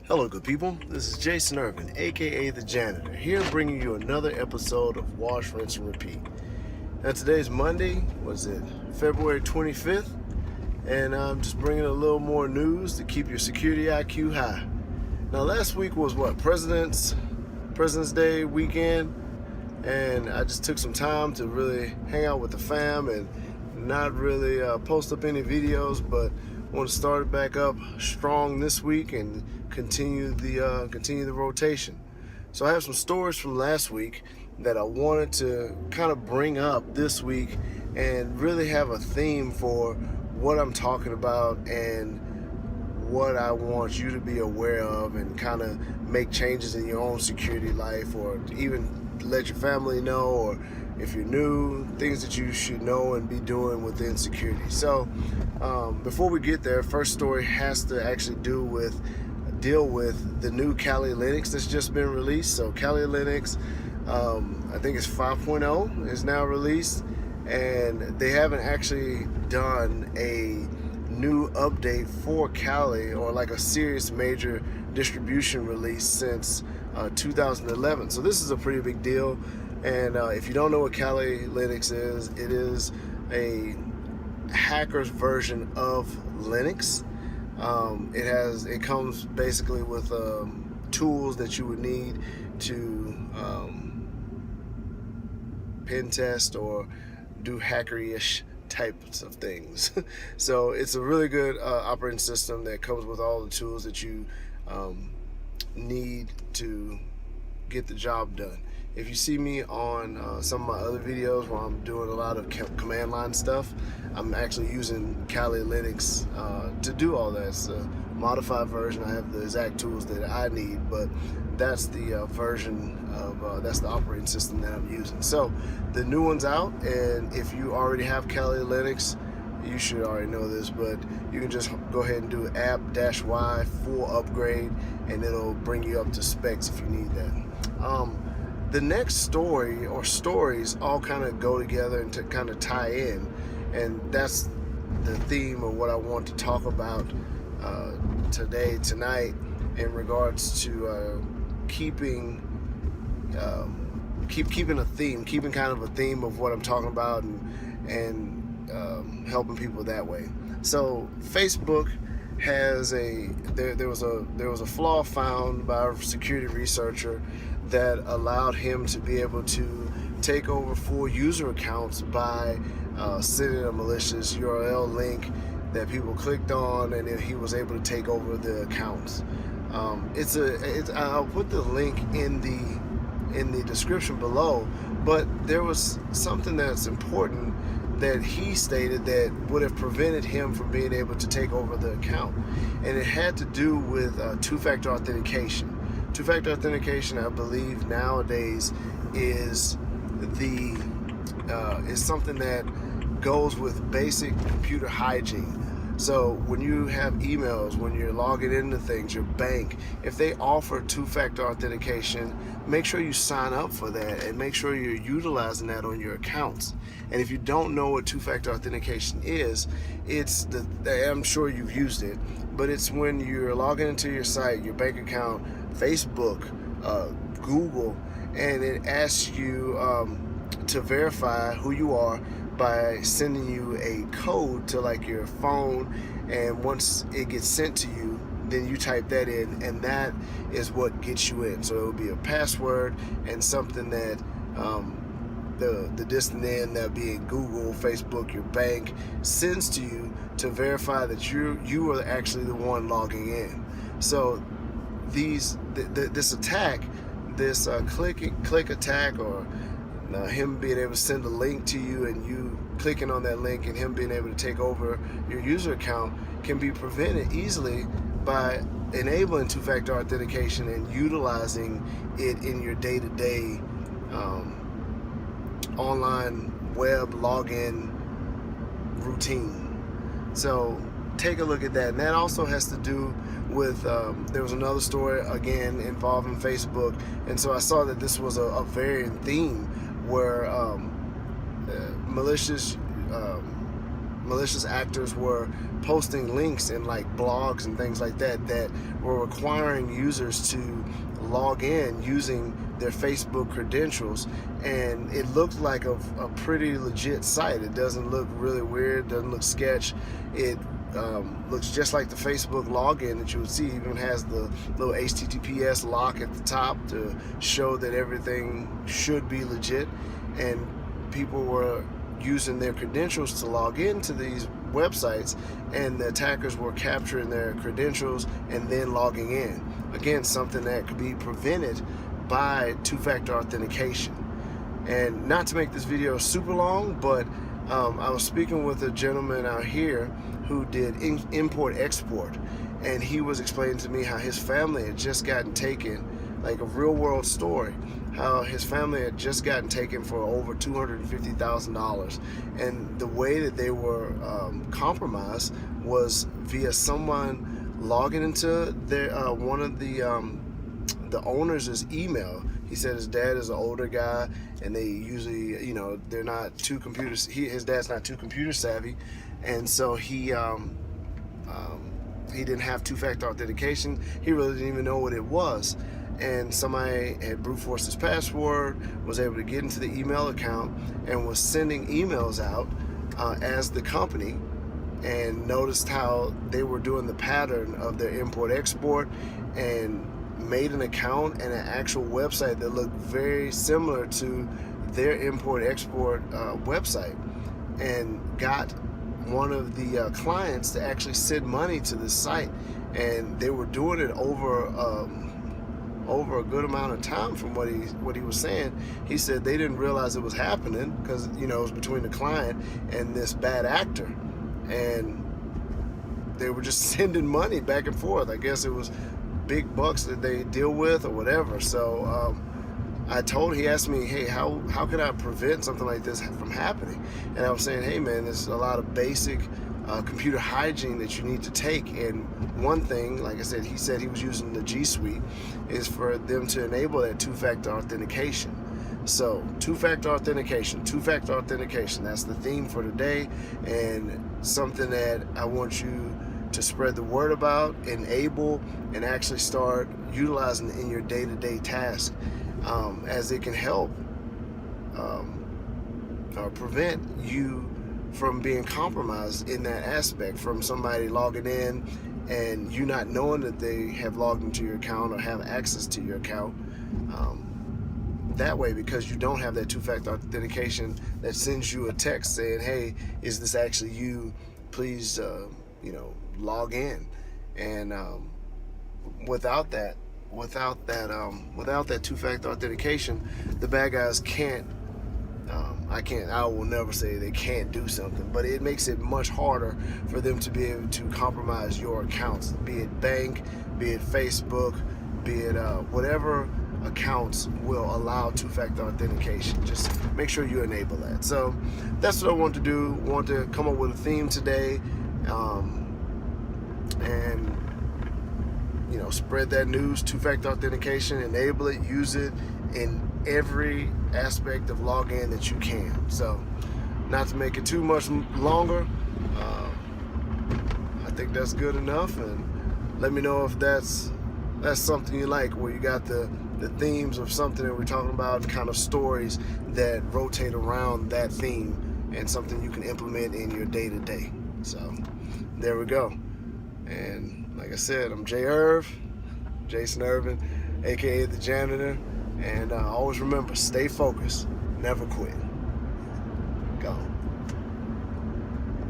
Hello, good people. This is Jason Irvin, AKA the Janitor, here bringing you another episode of Wash, Rinse, and Repeat. Now, today's Monday, February 25th, and I'm just bringing a little more news to keep your security IQ high. Now, last week was President's Day weekend, and I just took some time to really hang out with the fam and not really post up any videos, but want to start it back up strong this week and continue the rotation. So I have some stories from last week that I wanted to kind of bring up this week and really have a theme for what I'm talking about and what I want you to be aware of and kind of make changes in your own security life, or even let your family know, or if you're new, things that you should know and be doing within security. So before we get there, first story has to actually deal with the new Kali Linux that's just been released. So Kali Linux, I think it's 5.0 is now released, and they haven't actually done a new update for Kali or like a serious major distribution release since 2011. So this is a pretty big deal. And if you don't know what Kali Linux is, it is a hacker's version of Linux. It comes basically with tools that you would need to pen test or do hackery-ish types of things. So it's a really good operating system that comes with all the tools that you need to get the job done. If you see me on some of my other videos where I'm doing a lot of command line stuff, I'm actually using Kali Linux to do all that. It's a modified version. I have the exact tools that I need, but that's the version of that's the operating system that I'm using. So the new one's out, and if you already have Kali Linux, you should already know this, but you can just go ahead and do app-y full upgrade, and it'll bring you up to specs if you need that. The next story or stories all kind of go together and to kind of tie in, and that's the theme of what I want to talk about tonight in regards to keeping a theme, keeping kind of a theme of what I'm talking about, and helping people that way. So Facebook has there was a flaw found by a security researcher that allowed him to be able to take over full user accounts by sending a malicious URL link that people clicked on, and then he was able to take over the accounts. I'll put the link in the description below, but there was something that's important that he stated that would have prevented him from being able to take over the account, and it had to do with Two Factor Authentication. Two Factor Authentication, I believe nowadays, is something that goes with basic computer hygiene. So when you have emails, when you're logging into things, your bank, if they offer two-factor authentication, make sure you sign up for that and make sure you're utilizing that on your accounts. And if you don't know what two-factor authentication is, I'm sure you've used it, but it's when you're logging into your site, your bank account, Facebook, Google, and it asks you to verify who you are by sending you a code to like your phone, and once it gets sent to you, then you type that in, and that is what gets you in. So it will be a password and something that the distant end, that being Google, Facebook, your bank, sends to you to verify that you are actually the one logging in. So this attack, this click attack, or him being able to send a link to you and you clicking on that link and him being able to take over your user account, can be prevented easily by enabling two-factor authentication and utilizing it in your day-to-day online web login routine. So take a look at that. And that also has to do with there was another story again involving Facebook, and so I saw that this was a variant theme where malicious malicious actors were posting links in like blogs and things like that that were requiring users to log in using their Facebook credentials, and it looked like a pretty legit site. It doesn't look really weird, doesn't look sketch. It looks just like the Facebook login that you would see. It even has the little HTTPS lock at the top to show that everything should be legit, and people were using their credentials to log into these websites, and the attackers were capturing their credentials and then logging in. Again, something that could be prevented by two-factor authentication. And not to make this video super long, but I was speaking with a gentleman out here who did import-export, and he was explaining to me how his family had just gotten taken, like a real-world story, how his family had just gotten taken for over $250,000, and the way that they were compromised was via someone logging into their one of the owner's email. He said his dad is an older guy, and they usually, you know, they're not too his dad's not too computer savvy, and so he didn't have two-factor authentication. He really didn't even know what it was. And somebody had brute forced his password, was able to get into the email account, and was sending emails out as the company, and noticed how they were doing the pattern of their import-export, and made an account and an actual website that looked very similar to their import-export website, and got one of the clients to actually send money to this site. And they were doing it over a good amount of time. From what he was saying, he said they didn't realize it was happening because, you know, it was between the client and this bad actor, and they were just sending money back and forth. I guess it was big bucks that they deal with or whatever. So he asked me, hey, how could I prevent something like this from happening? And I was saying, hey man, there's a lot of basic computer hygiene that you need to take. And one thing, like I said, he said he was using the G Suite, is for them to enable that two-factor authentication. So two-factor authentication, that's the theme for today, and something that I want you to spread the word about, enable, and actually start utilizing in your day-to-day task, as it can help or prevent you from being compromised in that aspect, from somebody logging in and you not knowing that they have logged into your account or have access to your account that way, because you don't have that two-factor authentication that sends you a text saying, hey, is this actually you? Please you know, log in. And without that two-factor authentication, the bad guys can't I will never say they can't do something, but it makes it much harder for them to be able to compromise your accounts, be it bank, be it Facebook, be it whatever accounts will allow two-factor authentication. Just make sure you enable that. So that's what I want to do. Want to come up with a theme today, and you know, spread that news. Two-factor authentication, enable it, use it in every aspect of login that you can. So, not to make it too much longer, I think that's good enough. And let me know if that's something you like, where you got the themes of something that we're talking about, kind of stories that rotate around that theme, and something you can implement in your day-to-day. So there we go. And like I said, I'm Jason Irvin AKA the Janitor, and always remember, stay focused, never quit.